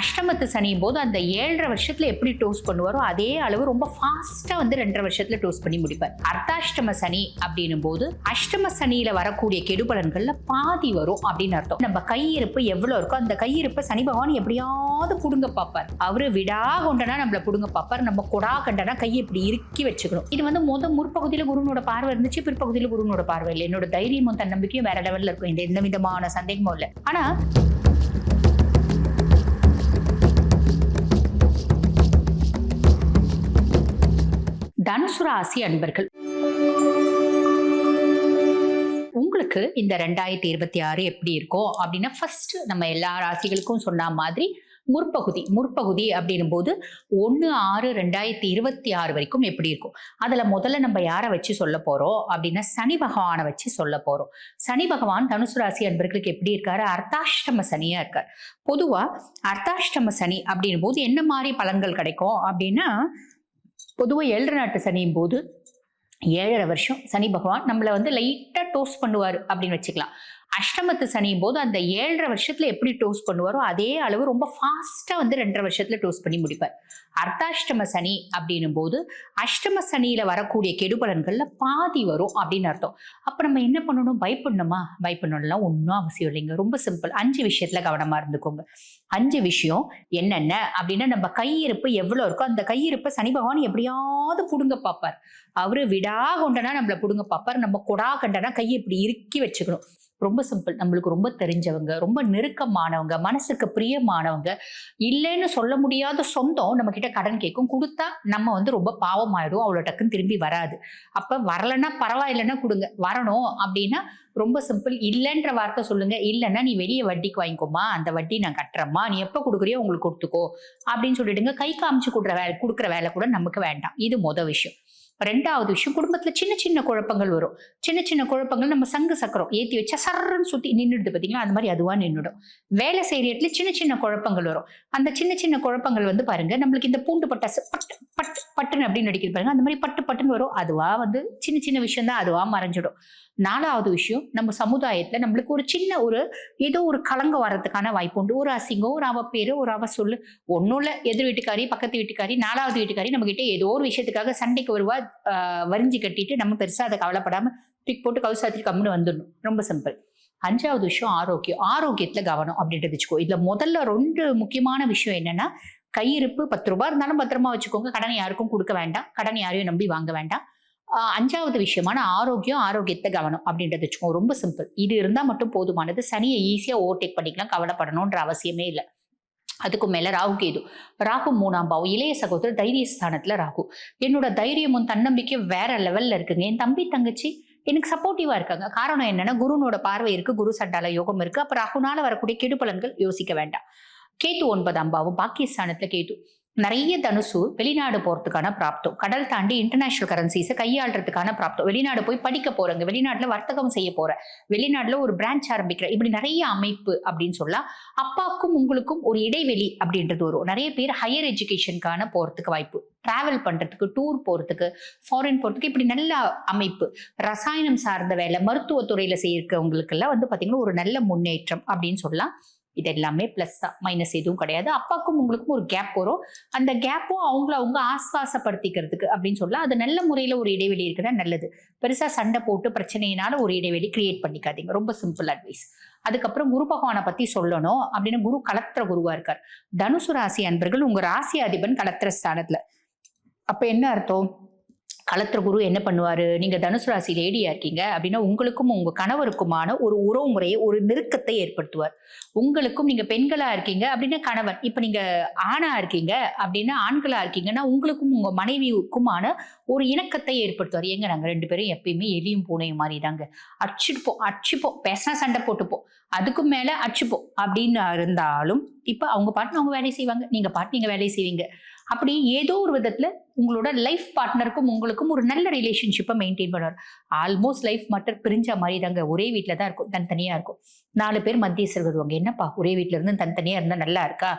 அஷ்டமத்து சனியும் போது அந்த 7.5 வருஷத்துல எப்படி டோஸ் பண்ணுவாரோ அதே அளவு ரொம்ப ஃபாஸ்டா வந்து 2.5 வருஷத்துல டோஸ் பண்ணி முடிப்பார். அர்த்தாஷ்டம சனி அப்படின்னும் போது அஷ்டம சனியில வரக்கூடிய கெடுபலன்கள்ல பாதி வரும் அப்படின்னு அர்த்தம். நம்ம கையிருப்பு எவ்வளவு இருக்கோ அந்த கையிருப்பை சனி பகவான் எப்படியாவது புடுங்க பார்ப்பார். அவரு விடா கொண்டனா நம்மள புடுங்க பார்ப்பார். நம்ம கொடா கண்டனா கையை இப்படி இறுக்கி வச்சுக்கணும். இது வந்து முற்பகுதியில குருனோட பார்வை இருந்துச்சு, பிற்பகுதியில குருனோட பார்வை இல்லை. என்னோட தைரியமும் தன்னம்பிக்கையும் வேற லெவல்ல இருக்கும். எந்த விதமான சந்தேகமும் இல்லை. ஆனா தனுசு ராசி அன்பர்கள், உங்களுக்கு இந்த 2026 எப்படி இருக்கும் அப்படின்னா, ஃபர்ஸ்ட் நம்ம எல்லா ராசிகளுக்கும் சொன்ன மாதிரி முற்பகுதி அப்படின்னும் போது 1/6/2026 வரைக்கும் எப்படி இருக்கும். அதுல முதல்ல நம்ம யாரை வச்சு சொல்ல போறோம் அப்படின்னா, சனி பகவானை வச்சு சொல்ல போறோம். சனி பகவான் தனுசு ராசி அன்பர்களுக்கு எப்படி இருக்காரு? அர்த்தாஷ்டம சனியா இருக்கார். பொதுவா அர்த்தாஷ்டம சனி அப்படின்னும் போது என்ன மாதிரி பலன்கள் கிடைக்கும் அப்படின்னா, பொதுவாக 7 நாட்டு சனியும் போது 7.5 வருஷம் சனி பகவான் நம்மளை வந்து லைட்டா டோஸ் பண்ணுவார் அப்படின்னு வச்சுக்கலாம். அஷ்டமத்து சனியும் போது அந்த 7.5 வருஷத்துல எப்படி டோஸ் பண்ணுவாரோ அதே அளவு ரொம்ப ஃபாஸ்டா வந்து 2.5 வருஷத்துல டோஸ் பண்ணி முடிப்பார். அர்த்தாஷ்டம சனி அப்படின்னும் போது அஷ்டம சனியில வரக்கூடிய கெடுபலன்கள்ல பாதி வரும் அப்படின்னு அர்த்தம். அப்ப நம்ம என்ன பண்ணணும்? பயப்படணும்லாம் ஒன்றும் அவசியம் இல்லைங்க. ரொம்ப சிம்பிள். 5 விஷயத்துல கவனமா இருந்துக்கோங்க. 5 விஷயம் என்னென்ன அப்படின்னா, நம்ம கையிருப்பு எவ்வளவு இருக்கோ அந்த கையிருப்பை சனி பகவான் எப்படியாவது புடுங்க பார்ப்பார். அவரு விடா கொண்டனா நம்மள புடுங்க பார்ப்பார். நம்ம கொடா கண்டனா கையை இப்படி இறுக்கி வச்சுக்கணும். ரொம்ப சிம்பிள். நம்மளுக்கு ரொம்ப தெரிஞ்சவங்க, ரொம்ப நெருக்கமானவங்க, மனசுக்கு பிரியமானவங்க, இல்லைன்னு சொல்ல முடியாத சொந்தம் நம்ம கிட்ட கடன் கேட்கும். கொடுத்தா நம்ம வந்து ரொம்ப பாவம் ஆயிடும். அவ்வளோ டக்குன்னு திரும்பி வராது. அப்ப வரலன்னா பரவாயில்லைன்னா கொடுங்க. வரணும் அப்படின்னா ரொம்ப சிம்பிள். இல்லைன்ற வார்த்தை சொல்லுங்க. இல்லைன்னா நீ வெளியே வட்டிக்கு வாங்கிக்கோமா, அந்த வட்டி நான் கட்டுறேம்மா, நீ எப்போ கொடுக்குறியோ உங்களுக்கு கொடுத்துக்கோ அப்படின்னு சொல்லிடுங்க. கை காமிச்சு கொடுக்குற வேலை கூட நமக்கு வேண்டாம். இது விஷயம். 2வது விஷயம், குடும்பத்துல சின்ன சின்ன குழப்பங்கள் வரும். சின்ன குழப்பங்கள் நம்ம சங்கு சக்கரம் ஏத்தி வச்சா சர்றன்னு சுத்தி நின்றுடுது பாத்தீங்களா, அது மாதிரி அதுவா நின்றுடும். வேலை செய்யற இடத்துல சின்ன குழப்பங்கள் வரும். அந்த சின்ன குழப்பங்கள் வந்து பாருங்க, நம்மளுக்கு இந்த பூண்டு பட்டாசு பட்டு பட்டு பட்டுன்னு அப்படின்னு நடிக்கிறது பாருங்க, அந்த மாதிரி பட்டுன்னு வரும். அதுவா வந்து சின்ன விஷயம் தான், அதுவா மறைஞ்சிடும். 4வது விஷயம், நம்ம சமுதாயத்துல நம்மளுக்கு ஏதோ ஒரு களங்கம் வர்றதுக்கான வாய்ப்பு உண்டு. ஒரு அசிங்கம், ஒரு அவ பேரு, ஒரு அவ சொல்லு, ஒன்னும் இல்ல, எதிர் வீட்டுக்காரி, பக்கத்து வீட்டுக்காரி, 4வது வீட்டுக்காரி நம்ம கிட்ட ஏதோ ஒரு விஷயத்துக்காக சண்டைக்கு வருவா. வரிஞ்சு கட்டிட்டு நம்ம பெருசா அதை கவலைப்படாம தூக்கி போட்டு கவுசாத்திரி கம்முன்னு வந்துடணும். ரொம்ப சிம்பிள். 5வது விஷயம் ஆரோக்கியத்துல கவனம் அப்படின்றது வச்சுக்கோ. இதுல முதல்ல 2 முக்கியமான விஷயம் என்னன்னா, கையிருப்பு 10 ரூபாய் இருந்தாலும் பத்திரமா வச்சுக்கோங்க. கடன் யாருக்கும் கொடுக்க வேண்டாம். கடன் யாரையும் நம்பி வாங்க வேண்டாம். 5வது விஷயமான ஆரோக்கியத்தை கவனம் அப்படின்றது வச்சுக்கோ. ரொம்ப சிம்பிள். இது இருந்தா மட்டும் போதுமானது. சனியை ஈஸியா ஓவர்டேக் பண்ணிக்கலாம். கவலைப்படணும்ன்ற அவசியமே இல்லை. அதுக்கு மேல ராகு கேது. ராகு 3ஆம் பாவம், இளைய சகோதரர், தைரியஸ்தானத்துல ராகு. என்னோட தைரியமும் தன்னம்பிக்கையும் வேற லெவல்ல இருக்குங்க. என் தம்பி தங்கச்சி எனக்கு சப்போர்ட்டிவா இருக்காங்க. காரணம் என்னன்னா, குருனோட பார்வை இருக்கு, குரு சண்டால யோகம் இருக்கு. அப்ப ராகுனால வரக்கூடிய கெடுபலன்கள் யோசிக்க வேண்டாம். கேது 9ஆம் பாவம், பாக்கியஸ்தானத்துல கேது. நிறைய தனுசு வெளிநாடு போறதுக்கான பிராப்தம், கடல் தாண்டி இன்டர்நேஷனல் கரன்சிஸை கையாளுறதுக்கான பிராப்தம், வெளிநாடு போய் படிக்க போறங்க, வெளிநாட்டுல வர்த்தகம் செய்ய போற, வெளிநாட்டுல ஒரு பிரான்ச் ஆரம்பிக்கிற, இப்படி நிறைய அமைப்பு அப்படின்னு சொல்லலாம். அப்பாவுக்கும் உங்களுக்கும் ஒரு இடைவெளி அப்படின்றது வரும். நிறைய பேர் ஹையர் எஜுகேஷனுக்கான போறதுக்கு வாய்ப்பு, டிராவல் பண்றதுக்கு, டூர் போறதுக்கு, ஃபாரின் போறதுக்கு, இப்படி நல்ல அமைப்பு. ரசாயனம் சார்ந்த வேலை, மருத்துவத்துறையில செய்யறவங்களுக்கு எல்லாம் வந்து பாத்தீங்கன்னா ஒரு நல்ல முன்னேற்றம் அப்படின்னு சொல்லலாம். இது எல்லாமே பிளஸ் தான், மைனஸ் எதுவும் கிடையாது. அப்பாவுக்கும் உங்களுக்கும் ஒரு கேப் வரும். அந்த கேப்பும் அவங்க ஆஸ்வாசப்படுத்திக்கிறதுக்கு அப்படின்னு சொல்லலாம். அது நல்ல முறையில ஒரு இடைவெளி இருக்குன்னா நல்லது. பெருசா சண்டை போட்டு பிரச்சனையினால ஒரு இடைவெளி கிரியேட் பண்ணிக்காதீங்க. ரொம்ப சிம்பிள் அட்வைஸ். அதுக்கப்புறம் குரு பகவானை பத்தி சொல்லணும் அப்படின்னு, குரு கலத்திர குருவா இருக்கார். தனுசு ராசி அன்பர்கள், உங்க ராசி அதிபன் கலத்திர ஸ்தானத்துல. அப்ப என்ன அர்த்தம்? களத்திர குரு என்ன பண்ணுவாரு? நீங்க தனுசு ராசி லேடியா இருக்கீங்க அப்படின்னா உங்களுக்கும் உங்க கணவருக்குமான ஒரு உறவு முறையை, ஒரு நெருக்கத்தை ஏற்படுத்துவார். உங்களுக்கும், நீங்க பெண்களா இருக்கீங்க அப்படின்னா கணவன், இப்ப நீங்க ஆணா இருக்கீங்க அப்படின்னா, ஆண்களா இருக்கீங்கன்னா உங்களுக்கும் உங்க மனைவிக்குமான ஒரு இணக்கத்தை ஏற்படுத்துவார். எங்க நாங்க 2 பேரும் எப்பயுமே எலியும் பூனையும் மாதிரி தாங்க, அடிச்சுப்போம், பேசினா சண்டை போட்டுப்போம், அதுக்கும் மேல அடிச்சுப்போம் அப்படின்னு இருந்தாலும், இப்ப அவங்க பாட்டு அவங்க வேலையை செய்வாங்க, நீங்க வேலையை செய்வீங்க. அப்படி ஏதோ ஒரு விதத்துல உங்களோட லைஃப் பார்ட்னருக்கும் உங்களுக்கும் ஒரு நல்ல ரிலேஷன்ஷிப்பை மெயின்டைன் பண்ணுவார். ஆல்மோஸ்ட் லைஃப் மட்டும் பிரிஞ்ச மாதிரி தாங்க. ஒரே வீட்டில தான் இருக்கும், தனித்தனியா இருக்கும். 4 பேர் மத்தியஸ்தர் வருவாங்க. என்னப்பா ஒரே வீட்டுல இருந்து தனித்தனியா இருந்தா நல்லா இருக்கா?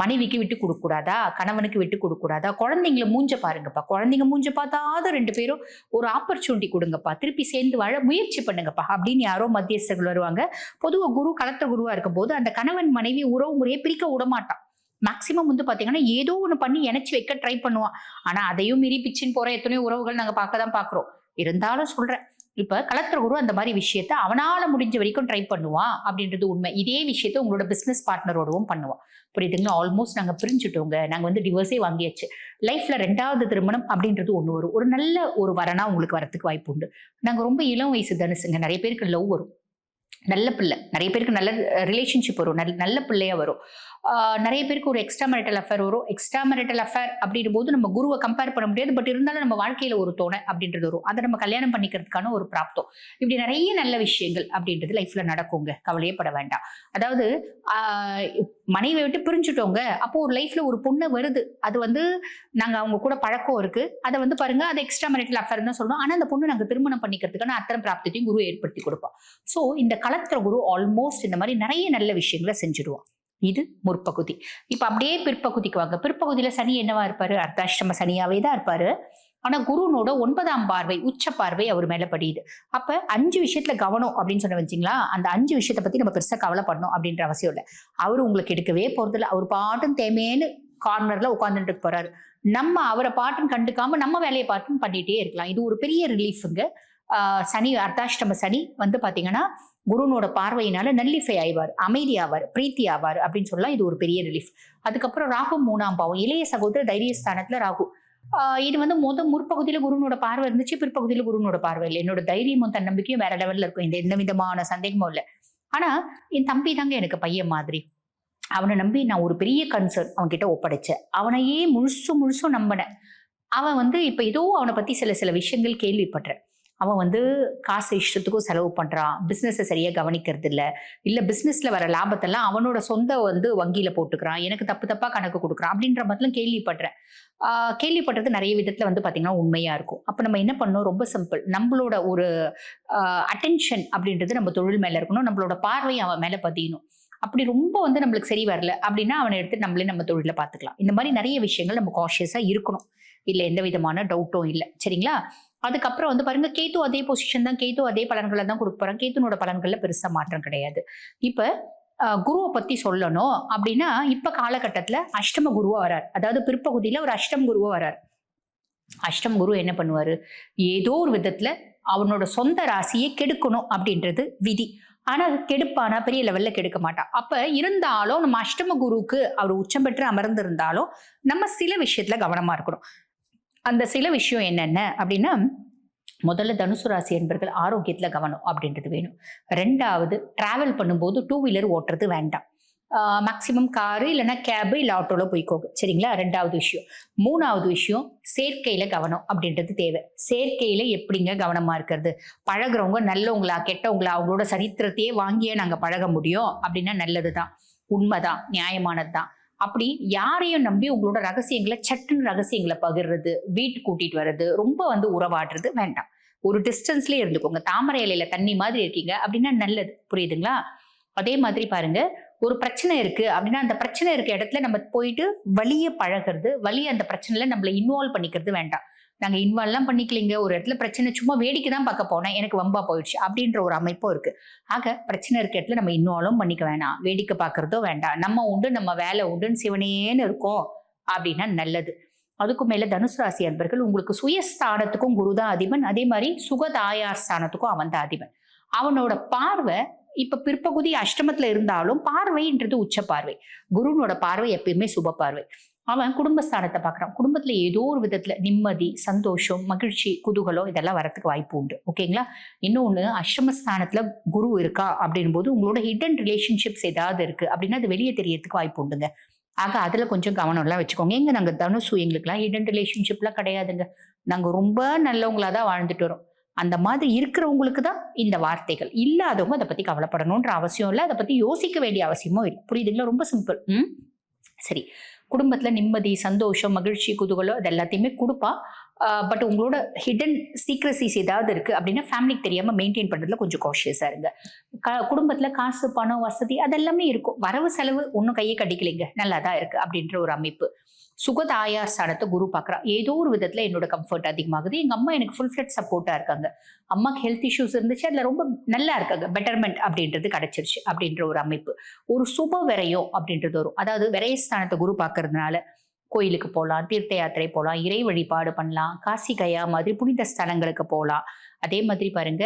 மனைவிக்கு விட்டு கொடுக்க கூடாதா? கணவனுக்கு விட்டு கொடுக்க கூடாதா? குழந்தைங்களை மூஞ்ச பாருங்கப்பா, குழந்தைங்க மூஞ்ச பார்த்தாத 2 பேரும் ஒரு ஆப்பர்ச்சுனிட்டி கொடுங்கப்பா, திருப்பி சேர்ந்து வாழ முயற்சி பண்ணுங்கப்பா அப்படின்னு யாரோ மத்தியஸ்தர்கள் வருவாங்க. பொதுவாக குரு கலத்திர குருவா இருக்கும் போது அந்த கணவன் மனைவி உறவு முறையை பிரிக்க விட மாட்டான். மேக்சிமம் வந்து பாத்தீங்கன்னா ஏதோ ஒண்ணு பண்ணி இணைச்சு வைக்க ட்ரை பண்ணுவான். ஆனா அதையும் மீறி பிச்சின்னு போற எத்தனையோ உறவுகள் நாங்க பார்க்க தான் பாக்குறோம். இருந்தாலும் சொல்றேன், இப்ப கலத்திர குரு அந்த மாதிரி விஷயத்த அவனால முடிஞ்ச வரைக்கும் ட்ரை பண்ணுவான் அப்படின்றது உண்மை. இதே விஷயத்த உங்களோட பிசினஸ் பார்ட்னரோடவும் பண்ணுவான். புரியுதுங்களா? ஆல்மோஸ்ட் நாங்க பிரிஞ்சுட்டோங்க, நாங்க வந்து டிவோர்ஸே வாங்கியாச்சு, லைஃப்ல 2வது திருமணம் அப்படின்றது ஒண்ணு வரும். ஒரு நல்ல ஒரு வரனா உங்களுக்கு வரத்துக்கு வாய்ப்பு உண்டு. நாங்க ரொம்ப இளம் வயசு தனுசுங்க. நிறைய பேருக்கு லவ் வரும், நல்ல பிள்ளை. நிறைய பேருக்கு நல்ல ரிலேஷன்ஷிப் வரும், நல்ல பிள்ளையா வரும். நிறைய பேருக்கு ஒரு எக்ஸ்ட்ரா மேரிட்டல் அஃபேர் வரும். எக்ஸ்ட்ரா மேரிட்டல் அஃபேர் அப்படின்ற போது நம்ம குருவை கம்பேர் பண்ண முடியாது. பட் இருந்தாலும் நம்ம வாழ்க்கையில ஒரு துணை அப்படின்றது வரும். அதை நம்ம கல்யாணம் பண்ணிக்கிறதுக்கான ஒரு பிராப்தம். இப்படி நிறைய நல்ல விஷயங்கள் அப்படின்றது லைஃப்ல நடக்குங்க. கவலையே பட வேண்டாம். அதாவது மனைவியை விட்டு பிரிஞ்சுட்டோங்க, அப்போ ஒரு லைஃப்ல ஒரு பொண்ணு வருது. அது வந்து நாங்க அவங்க கூட பழக்கம் இருக்கு. அதை வந்து பாருங்க, அது எக்ஸ்ட்ரா மேரிட்டல் அஃபேர் தான் சொல்லணும். ஆனா அந்த பொண்ணு நாங்க திருமணம் பண்ணிக்கிறதுக்கான அத்தனை பிராப்தத்தையும் குரு ஏற்படுத்தி கொடுப்போம். சோ இந்த கலத்திர குரு ஆல்மோஸ்ட் இந்த மாதிரி நிறைய நல்ல விஷயங்களை செஞ்சுடுவோம். இது முற்பகுதி. இப்ப அப்படியே பிற்பகுதிக்கு வாங்க. பிற்பகுதியில சனி என்னவா இருப்பாரு? அர்த்தாஷ்டம சனியாவே தான் இருப்பாரு. ஆனா குருனோட 9ஆம் பார்வை, உச்ச பார்வை அவர் மேல படியுது. அப்ப 5 விஷயத்துல கவனம் அப்படின்னு சொன்ன வச்சிங்களா, அந்த 5 விஷயத்தை பத்தி நம்ம பெருசா கவலைப்படணும் அப்படின்ற அவசியம் இல்லை. அவரு உங்களுக்கு எடுக்கவே போறது இல்லை. அவர் பாட்டும் தேமேன்னு கார்னர்ல உட்கார்ந்துட்டு போறாரு. நம்ம அவரை பாட்டுன்னு கண்டுக்காம நம்ம வேலையை பாட்டுன்னு பண்ணிட்டே இருக்கலாம். இது ஒரு பெரிய ரிலீஃபுங்க. சனி, அர்த்தாஷ்டம சனி வந்து பாத்தீங்கன்னா குருனோட பார்வையினால நல்லிஃபை ஆயிவார், அமைதி ஆவார், பிரீத்தி ஆவார் அப்படின்னு சொல்லலாம். இது ஒரு பெரிய ரிலீஃப். அதுக்கப்புறம் ராகு 3ஆம் பாவம், இளைய சகோதர தைரியஸ்தானத்துல ராகு. இது வந்து முற்பகுதியில குருனோட பார்வை இருந்துச்சு, பிற்பகுதியில குருனோட பார்வை இல்லை. என்னோட தைரியமும் தன்னம்பிக்கையும் வேற லெவல்ல இருக்கும். இந்த எந்த விதமான சந்தேகமும் இல்லை. ஆனா என் தம்பி தாங்க எனக்கு பையன் மாதிரி. அவனை நம்பி நான் ஒரு பெரிய கன்சர்ன் அவன் கிட்ட ஒப்படைச்சேன். அவனையே முழுசும் நம்பினேன். அவன் வந்து இப்ப ஏதோ அவனை பத்தி சில விஷயங்கள் கேள்விப்படுறேன். அவன் வந்து காசு இஷ்டத்துக்கும் செலவு பண்றான், பிசினஸை சரியா கவனிக்கிறது இல்ல பிசினஸ்ல வர லாபத்தெல்லாம் அவனோட சொந்த வந்து வங்கியில போட்டுக்கிறான், எனக்கு தப்பா கணக்கு கொடுக்குறான் அப்படின்ற மாதிரிலாம் கேள்விப்படுறேன். கேள்விப்பட்டது நிறைய விதத்துல வந்து பாத்தீங்கன்னா உண்மையா இருக்கும். அப்ப நம்ம என்ன பண்ணணும்? ரொம்ப சிம்பிள். நம்மளோட ஒரு அட்டென்ஷன் அப்படின்றது நம்ம தொழில் மேல இருக்கணும். நம்மளோட பார்வை அவன் மேல பதியணும். அப்படி ரொம்ப வந்து நம்மளுக்கு சரி வரல அப்படின்னா அவனை எடுத்து நம்மளே நம்ம தொழில பாத்துக்கலாம். இந்த மாதிரி நிறைய விஷயங்கள் நம்ம காஷியஸா இருக்கணும். இல்ல எந்த விதமான டவுட்டும் இல்லை. சரிங்களா? அதுக்கப்புறம் வந்து பாருங்க, கேத்து அதே பொசிஷன் தான், கேத்து அதே பலன்களை தான் கொடுக்க போறாங்க. கேத்துனோட பலன்கள்ல பெருசா மாற்றம் கிடையாது. இப்ப குருவை பத்தி சொல்லணும் அப்படின்னா, இப்ப காலகட்டத்துல அஷ்டம குருவா வரார். அதாவது பிற்பகுதியில ஒரு அஷ்டம குருவா வரார். அஷ்டம குரு என்ன பண்ணுவாரு? ஏதோ ஒரு விதத்துல அவனோட சொந்த ராசியை கெடுக்கணும் அப்படின்றது விதி. ஆனா அது கெடுப்பானா? பெரிய லெவல்ல கெடுக்க மாட்டான். அப்ப இருந்தாலும் நம்ம அஷ்டம குருவுக்கு அவர் உச்சம் பெற்று அமர்ந்திருந்தாலும் நம்ம சில விஷயத்துல கவனமா இருக்கணும். அந்த சில விஷயம் என்னென்ன அப்படின்னா, முதல்ல தனுசு ராசி என்பர்கள் ஆரோக்கியத்துல கவனம் அப்படின்றது வேணும். 2வது, டிராவல் பண்ணும்போது 2 வீலர் ஓட்டுறது வேண்டாம். மேக்சிமம் காரு இல்லைன்னா கேபு இல்லை ஆட்டோல போய்க்கோங்க. சரிங்களா? 2வது விஷயம். 3வது விஷயம், சேர்க்கையில கவனம் அப்படின்றது தேவை. சேர்க்கையில எப்படிங்க கவனமா இருக்கிறது? பழகுறவங்க நல்லவங்களா கெட்டவங்களா, அவங்களோட சரித்திரத்தையே வாங்கியே நாங்க பழக முடியும் அப்படின்னா நல்லதுதான், உண்மைதான், நியாயமானதுதான். அப்படி யாரையும் நம்பி உங்களோட சட்டுன்னு ரகசியங்களை பகிர்றது, வீட்டுக்கு கூட்டிட்டு வர்றது, ரொம்ப வந்து உறவாடுறது வேண்டாம். ஒரு டிஸ்டன்ஸ்லயே இருந்துக்கோங்க. தாமரை இலையில தண்ணி மாதிரி இருக்கீங்க அப்படின்னா நல்லது. புரியுதுங்களா? அதே மாதிரி பாருங்க, ஒரு பிரச்சனை இருக்கு அப்படின்னா அந்த பிரச்சனை இருக்க இடத்துல நம்ம போயிட்டு வலிய பழகிறது, அந்த பிரச்சனைல நம்மள இன்வால்வ் பண்ணிக்கிறது வேண்டாம். நாங்க இன்வால்வ்லாம் பண்ணிக்கலிங்க, ஒரு இடத்துல பிரச்சனை சும்மா வேடிக்கை தான் பார்க்க போனேன், எனக்கு வம்பா போயிடுச்சு அப்படின்ற ஒரு அமைப்பும் இருக்கு. ஆக பிரச்சனை இருக்க இடத்துல நம்ம இன்வால்வும் பண்ணிக்க வேணாம், வேடிக்கை பார்க்கறதோ வேண்டாம். நம்ம உண்டு, நம்ம வேலை உண்டுன்னு சிவனேன்னு இருக்கும் அப்படின்னா நல்லது. அதுக்கும் மேல தனுசு ராசி அன்பர்கள், உங்களுக்கு சுயஸ்தானத்துக்கும் குருதான் அதிபன், அதே மாதிரி சுகதாயார் ஸ்தானத்துக்கும் அவன் தான் அதிபன். அவனோட பார்வை இப்ப பிற்பகுதி அஷ்டமத்துல இருந்தாலும் பார்வைன்றது உச்ச பார்வை. குருனோட பார்வை எப்பயுமே சுப பார்வை. அவன் குடும்பஸ்தானத்தை பார்க்கறான். குடும்பத்துல ஏதோ ஒரு விதத்துல நிம்மதி, சந்தோஷம், மகிழ்ச்சி, குதூகலம் இதெல்லாம் வரத்துக்கு வாய்ப்பு உண்டு. ஓகேங்களா? இன்னொன்னு, அஷ்டமஸ்தானத்துல குரு இருக்கா அப்படின் போது உங்களோட ஹிடன் ரிலேஷன்ஷிப்ஸ் ஏதாவது இருக்கு அப்படின்னா அது வெளியே தெரியறதுக்கு வாய்ப்பு உண்டுங்க. ஆக அதுல கொஞ்சம் கவனம் எல்லாம் வச்சுக்கோங்க. எங்க நாங்க தனுசு, எங்களுக்குலாம் ஹிடன் ரிலேஷன்ஷிப்லாம் கிடையாதுங்க. நாங்க ரொம்ப நல்லவங்களா தான் வாழ்ந்துட்டு வரோம். அந்த மாதிரி இருக்கிறவங்களுக்கு தான் இந்த வார்த்தைகள். இல்லாதவங்க அதை பத்தி கவலைப்படணும்ன்ற அவசியம் இல்லை, அதை பத்தி யோசிக்க வேண்டிய அவசியமும் இல்லை. புரியுதுங்களா? ரொம்ப சிம்பிள். சரி. குடும்பத்துல நிம்மதி, சந்தோஷம், மகிழ்ச்சி, குதூகலம் இது எல்லாத்தையுமே கொடுப்பா. பட் உங்களோட ஹிடன் சீக்ரசிஸ் ஏதாவது இருக்கு அப்படின்னா ஃபேமிலிக்கு தெரியாம மெயின்டைன் பண்றதுல கொஞ்சம் காஷியஸா இருங்க. குடும்பத்துல காசு, பணம், வசதி அதெல்லாமே இருக்கும். வரவு செலவு ஒன்றும் கையை கடிக்கலைங்க, நல்லா தான் இருக்கு அப்படின்ற ஒரு அமைப்பு. சுகதாயார் ஸ்தானத்தை குரு பார்க்குறா. ஏதோ ஒரு விதத்துல என்னோட கம்ஃபர்ட் அதிகமாகுது. எங்க அம்மா எனக்கு ஃபுல் ஃபிளட் சப்போர்ட்டா இருக்காங்க. அம்மாக்கு ஹெல்த் இஷ்யூஸ் இருந்துச்சு, அதுல ரொம்ப நல்லா இருக்காங்க. பெட்டர்மெண்ட் அப்படின்றது கிடைச்சிருச்சு அப்படின்ற ஒரு அமைப்பு. ஒரு சுப விரயம் அப்படின்றது வரும். அதாவது விரயஸ்தானத்தை குரு பார்க்கறதுனால கோயிலுக்கு போகலாம், தீர்த்த யாத்திரை போகலாம், இறை வழிபாடு பண்ணலாம், காசி கயா மாதிரி புனித ஸ்தலங்களுக்கு போகலாம். அதே மாதிரி பாருங்க,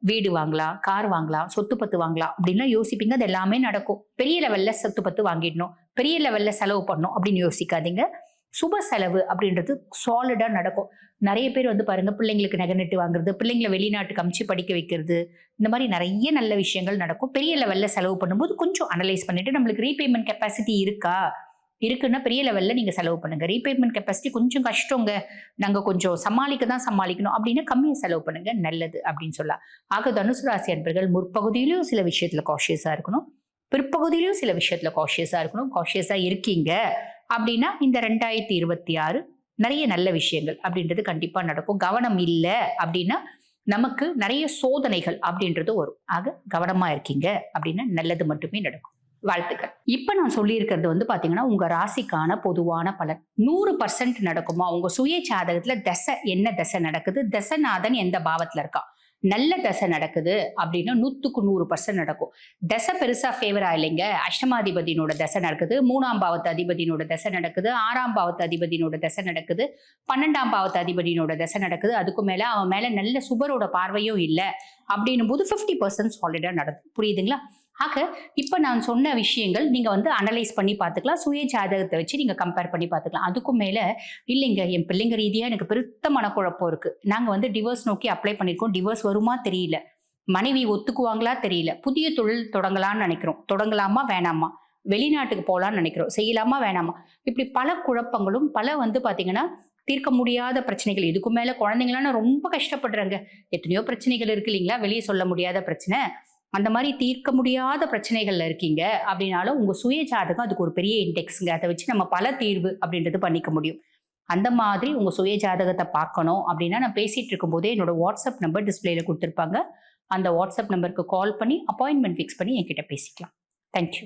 வீடு வாங்கலாம், கார் வாங்கலாம், சொத்து பத்து வாங்கலாம் அப்படின்லாம் யோசிப்பீங்க. அது எல்லாமே நடக்கும். பெரிய லெவல்ல சொத்து பத்து வாங்கிடணும், பெரிய லெவல்ல செலவு பண்ணணும் அப்படின்னு யோசிக்காதீங்க. சுப செலவு அப்படின்றது சாலிடா நடக்கும். நிறைய பேர் வந்து பாருங்க, பிள்ளைங்களுக்கு நகை நட்டு வாங்குறது, பிள்ளைங்களை வெளிநாட்டுக்கு அமுச்சு படிக்க வைக்கிறது, இந்த மாதிரி நிறைய நல்ல விஷயங்கள் நடக்கும். பெரிய லெவல்ல செலவு பண்ணும்போது கொஞ்சம் அனலைஸ் பண்ணிட்டு நம்மளுக்கு ரீபேமெண்ட் கெப்பாசிட்டி இருக்கா, இருக்குன்னா பெரிய லெவல்ல நீங்க செலவு பண்ணுங்க. ரீபேமெண்ட் கெப்பாசிட்டி கொஞ்சம் கஷ்டங்க, நாங்க கொஞ்சம் சமாளிக்க தான் சமாளிக்கணும் அப்படின்னா கம்மியா செலவு பண்ணுங்க, நல்லது அப்படின்னு சொல்லலாம். ஆக தனுசு ராசி அன்பர்கள் முற்பகுதியிலும் சில விஷயத்துல காஷியஸா இருக்கணும், பிற்பகுதியிலும் சில விஷயத்துல காஷியஸா இருக்கணும். காஷியஸா இருக்கீங்க அப்படின்னா இந்த 2026 நிறைய நல்ல விஷயங்கள் அப்படின்றது கண்டிப்பா நடக்கும். கவனம் இல்லை அப்படின்னா நமக்கு நிறைய சோதனைகள் அப்படின்றது வரும். ஆக கவனமா இருக்கீங்க அப்படின்னா நல்லது மட்டுமே நடக்கும். வாழ்த்துக்கள். இப்ப நான் சொல்லியிருக்கிறது வந்து பாத்தீங்கன்னா உங்க ராசிக்கான பொதுவான பலன். 100% நடக்குமா? உங்க சுய ஜாதகத்துல தசை என்ன தசை நடக்குது, தசநாதன் எந்த பாவத்துல இருக்கா, நல்ல தசை நடக்குது அப்படின்னா 100% நடக்கும். தசை பெருசா ஃபேவரா இல்லைங்க. அஷ்டமாதிபதியினோட தசை நடக்குது, 3ஆம் பாவத்து அதிபதியினோட தசை நடக்குது, 6ஆம் பாவத்து அதிபதியினோட தசை நடக்குது, 12ஆம் பாவத்து அதிபதியினோட தசை நடக்குது. அதுக்கு மேல அவன் மேல நல்ல சுபரோட பார்வையும் இல்லை அப்படின்னும் போது 50% சாலிடா நடக்கும். புரியுதுங்களா? ஆக இப்ப நான் சொன்ன விஷயங்கள் நீங்க வந்து அனலைஸ் பண்ணி பார்த்துக்கலாம். சுய ஜாதகத்தை வச்சு நீங்க கம்பேர் பண்ணி பார்த்துக்கலாம். அதுக்கும் மேல இல்லைங்க, என் பிள்ளைங்க ரீதியா எனக்கு பெருத்த மனக்குழப்பம் இருக்கு, நாங்க வந்து டிவோர்ஸ் நோக்கி அப்ளை பண்ணிருக்கோம், டிவோர்ஸ் வருமா தெரியல, மனைவி ஒத்துக்குவாங்களா தெரியல, புதிய தொழில் தொடங்கலாம்னு நினைக்கிறோம், தொடங்கலாமா வேணாமா, வெளிநாட்டுக்கு போகலான்னு நினைக்கிறோம், செய்யலாமா வேணாமா, இப்படி பல குழப்பங்களும் பல வந்து பாத்தீங்கன்னா தீர்க்க முடியாத பிரச்சனைகள். இதுக்கு மேல குழந்தைங்களாம் ரொம்ப கஷ்டப்படுறாங்க. எத்தனையோ பிரச்சனைகள் இருக்கு இல்லைங்களா, வெளியே சொல்ல முடியாத பிரச்சனை. அந்த மாதிரி தீர்க்க முடியாத பிரச்சனைகள்ல இருக்கீங்க அப்படின்னாலும் உங்க சுய ஜாதகம் அதுக்கு ஒரு பெரிய இண்டெக்ஸ்ங்க. அதை வச்சு நம்ம பல தீர்வு அப்படின்றது பண்ணிக்க முடியும். அந்த மாதிரி உங்க சுய ஜாதகத்தை பார்க்கணும் அப்படின்னா நான் பேசிட்டு இருக்கும் போதே என்னோட வாட்ஸ்அப் நம்பர் டிஸ்பிளேல கொடுத்துருப்பாங்க. அந்த வாட்ஸ்அப் நம்பருக்கு கால் பண்ணி அப்பாயின்மெண்ட் ஃபிக்ஸ் பண்ணி என்கிட்ட பேசிக்கலாம். தேங்க்யூ.